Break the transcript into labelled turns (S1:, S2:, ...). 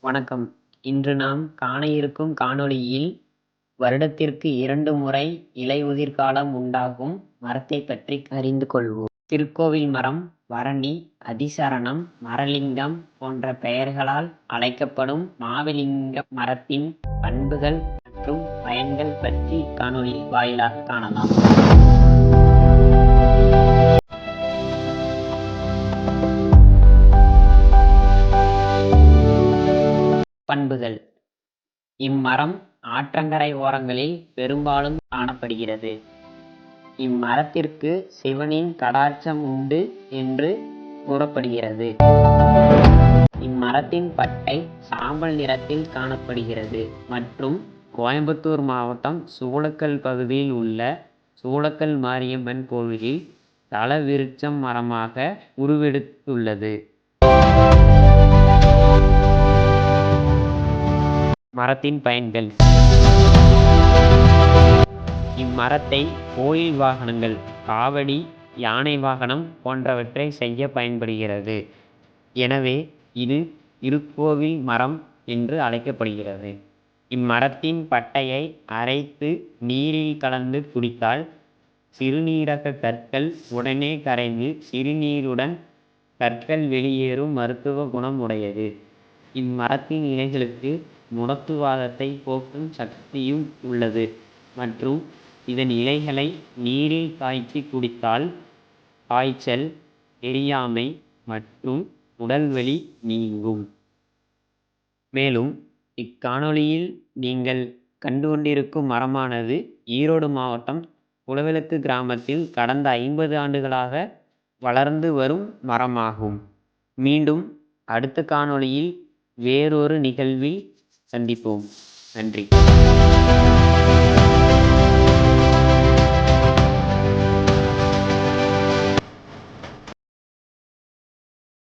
S1: வணக்கம். இன்று நாம் காண இருக்கும் காணொளியில் வருடத்திற்கு 2 முறை இலையுதிர் காலம் உண்டாகும் மரத்தைப் பற்றி அறிந்து கொள்வோம். திருக்கோவில் மரம், வரணி, அதிசரணம், மரலிங்கம் போன்ற பெயர்களால் அழைக்கப்படும் மாவிலிங்க மரத்தின் பண்புகள் மற்றும் பயன்கள் பற்றி காணொளி வாயிலாக காணலாம். பண்புகள். இம்மரம் ஆற்றங்கரை ஓரங்களில் பெரும்பாலும் காணப்படுகிறது. இம்மரத்திற்கு சிவனின் கடாட்சம் உண்டு என்று கூறப்படுகிறது. இம்மரத்தின் பட்டை சாம்பல் நிறத்தில் காணப்படுகிறது மற்றும் கோயம்புத்தூர் மாவட்டம் சூளக்கல் பகுதியில் உள்ள சூளக்கல் மாரியம்மன் கோவிலில் தலவிருட்சம் மரமாக உருவெடுத்துள்ளது. மரத்தின் பயன்கள். இம்மரத்தை கோயில் வாகனங்கள், காவடி, யானை வாகனம் போன்றவற்றை செய்ய பயன்படுகிறது. எனவே இது திருக்கோவில் மரம் என்று அழைக்கப்படுகிறது. இம்மரத்தின் பட்டையை அரைத்து நீரில் கலந்து குடித்தால் சிறுநீரக கற்கள் உடனே கரைந்து சிறுநீருடன் கற்கள் வெளியேறும் மருத்துவ குணம் உடையது. இம்மரத்தின் இலைகளுக்கு முடக்குவாதத்தை போக்கும் சக்தியும் உள்ளது மற்றும் இதன் இலைகளை நீரில் காய்ச்சி குடித்தால் காய்ச்சல், எரியாமை மற்றும் உடல்வலி நீங்கும். மேலும் இக்காணொளியில் நீங்கள் கண்டு கொண்டிருக்கும் மரமானது ஈரோடு மாவட்டம் குளவிளக்கு கிராமத்தில் கடந்த 50 ஆண்டுகளாக வளர்ந்து வரும் மரமாகும். மீண்டும் அடுத்த காணொளியில் வேறொரு நிகழ்வில் சந்திப்போம். நன்றி.